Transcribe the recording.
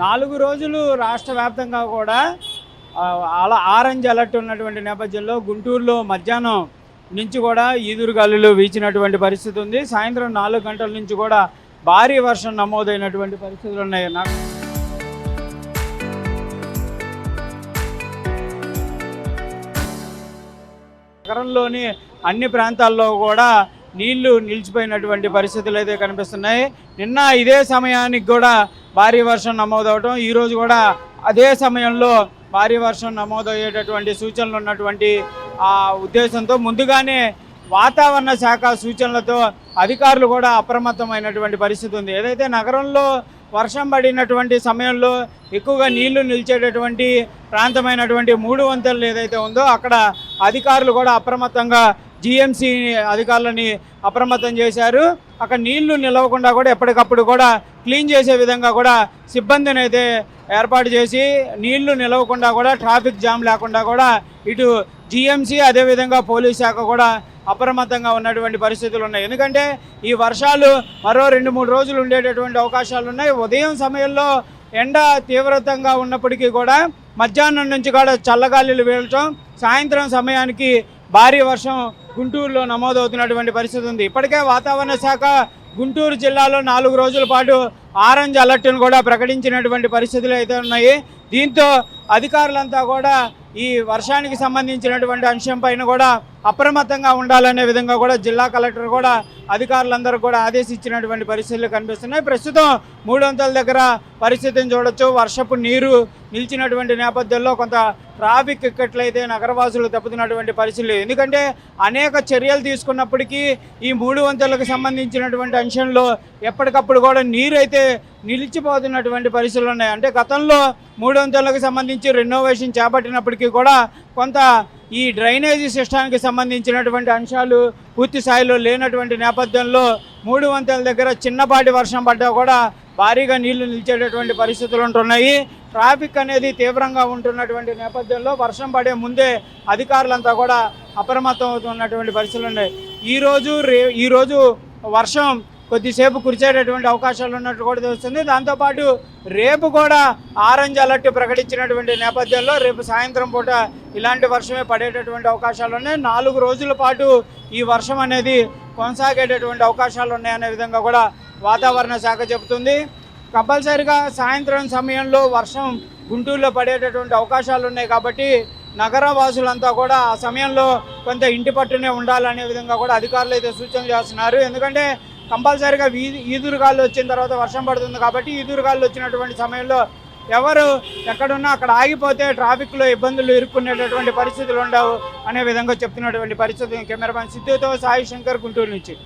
4 రోజులు రాష్ట్ర వ్యాప్తంగా కూడా ఆరెంజ్ అలర్ట్ ఉన్నటువంటి నేపథ్యంలో గుంటూరులో మధ్యాహ్నం నుంచి కూడా ఈదురుగాలులు వీచినటువంటి పరిస్థితి ఉంది. సాయంత్రం 4 గంటల నుంచి కూడా భారీ వర్షం నమోదైనటువంటి పరిస్థితులు ఉన్నాయి. నగరంలోని అన్ని ప్రాంతాల్లో కూడా నీళ్లు నిలిచిపోయినటువంటి పరిస్థితులు అయితే కనిపిస్తున్నాయి. నిన్న ఇదే సమయానికి కూడా భారీ వర్షం నమోదవటం, ఈరోజు కూడా అదే సమయంలో భారీ వర్షం నమోదయ్యేటటువంటి సూచనలు ఉన్నటువంటి ఉద్దేశంతో ముందుగానే వాతావరణ శాఖ సూచనలతో అధికారులు కూడా అప్రమత్తమైనటువంటి పరిస్థితి ఉంది. ఏదైతే నగరంలో వర్షం పడినటువంటి సమయంలో ఎక్కువగా నీళ్లు నిలిచేటటువంటి ప్రాంతమైనటువంటి 3 వంతెనలు ఏదైతే ఉందో అక్కడ అధికారులు కూడా అప్రమత్తంగా జీఎంసీ అధికారులని అప్రమత్తం చేశారు. అక్కడ నీళ్లు నిలవకుండా కూడా ఎప్పటికప్పుడు కూడా క్లీన్ చేసే విధంగా కూడా సిబ్బందిని అయితే ఏర్పాటు చేసి నీళ్లు నిలవకుండా కూడా ట్రాఫిక్ జామ్ లేకుండా కూడా ఇటు జీఎంసీ అదేవిధంగా పోలీస్ శాఖ కూడా అప్రమత్తంగా ఉన్నటువంటి పరిస్థితులు ఉన్నాయి. ఎందుకంటే ఈ వర్షాలు మరో 2-3 రోజులు ఉండేటటువంటి అవకాశాలు ఉన్నాయి. ఉదయం సమయంలో ఎండ తీవ్రతంగా ఉన్నప్పటికీ కూడా మధ్యాహ్నం నుంచి కూడా చల్లగాలులు వీలటం, సాయంత్రం సమయానికి భారీ వర్షం గుంటూరులో నమోదవుతున్నటువంటి పరిస్థితి ఉంది. ఇప్పటికే వాతావరణ శాఖ గుంటూరు జిల్లాలో 4 రోజుల పాటు ఆరెంజ్ అలర్ట్ను కూడా ప్రకటించినటువంటి పరిస్థితులు అయితే ఉన్నాయి. దీంతో అధికారులంతా కూడా ఈ వర్షానికి సంబంధించినటువంటి అంశం పైన కూడా అప్రమత్తంగా ఉండాలనే విధంగా కూడా జిల్లా కలెక్టర్ కూడా అధికారులందరూ కూడా ఆదేశించినటువంటి పరిస్థితులు కనిపిస్తున్నాయి. ప్రస్తుతం 3 వంతెనల దగ్గర పరిస్థితిని చూడొచ్చు. వర్షపు నీరు నిలిచినటువంటి నేపథ్యంలో కొంత ట్రాఫిక్ ఇక్కట్లయితే నగరవాసులు తప్పుతున్నటువంటి పరిస్థితులు. ఎందుకంటే అనేక చర్యలు తీసుకున్నప్పటికీ ఈ 3 వంతెనలకు సంబంధించినటువంటి అంశంలో ఎప్పటికప్పుడు కూడా నీరు అయితే నిలిచిపోతున్నటువంటి పరిస్థితులు ఉన్నాయి. అంటే గతంలో 3 వంతెనలకు సంబంధించి రెనోవేషన్ చేపట్టినప్పటికీ కూడా కొంత ఈ డ్రైనేజీ సిస్టానికి సంబంధించినటువంటి అంశాలు పూర్తి స్థాయిలో లేనటువంటి నేపథ్యంలో 3 వంతెనల దగ్గర చిన్నపాటి వర్షం పడ్డా కూడా భారీగా నీళ్లు నిలిచేటటువంటి పరిస్థితులు ఉంటున్నాయి. ట్రాఫిక్ అనేది తీవ్రంగా ఉంటున్నటువంటి నేపథ్యంలో వర్షం పడే ముందే అధికారులంతా కూడా అప్రమత్తం అవుతున్నటువంటి పరిస్థితులు ఉన్నాయి. ఈరోజు వర్షం కొద్దిసేపు కురిచేటటువంటి అవకాశాలు ఉన్నట్టు కూడా తెలుస్తుంది. దాంతోపాటు రేపు కూడా ఆరెంజ్ అలర్ట్ ప్రకటించినటువంటి నేపథ్యంలో రేపు సాయంత్రం పూట ఇలాంటి వర్షమే పడేటటువంటి అవకాశాలు ఉన్నాయి. 4 రోజుల పాటు ఈ వర్షం అనేది కొనసాగేటటువంటి అవకాశాలు ఉన్నాయనే విధంగా కూడా వాతావరణ శాఖ చెబుతుంది. కంపల్సరిగా సాయంత్రం సమయంలో వర్షం గుంటూరులో పడేటటువంటి అవకాశాలు ఉన్నాయి కాబట్టి నగర వాసులంతా కూడా ఆ సమయంలో కొంత ఇంటి పట్టునే ఉండాలనే విధంగా కూడా అధికారులు అయితే సూచనలు చేస్తున్నారు. ఎందుకంటే కంపల్సరీగా ఈదురుగాలు వచ్చిన తర్వాత వర్షం పడుతుంది కాబట్టి ఈదురుగాలు వచ్చినటువంటి సమయంలో ఎవరు ఎక్కడున్నా అక్కడ ఆగిపోతే ట్రాఫిక్లో ఇబ్బందులు ఇరుక్కునేటటువంటి పరిస్థితులు ఉండవు అనే విధంగా చెప్తున్నటువంటి పరిస్థితి. కెమెరామెన్ సిద్ధుతో సాయి శంకర్, గుంటూరు నుంచి.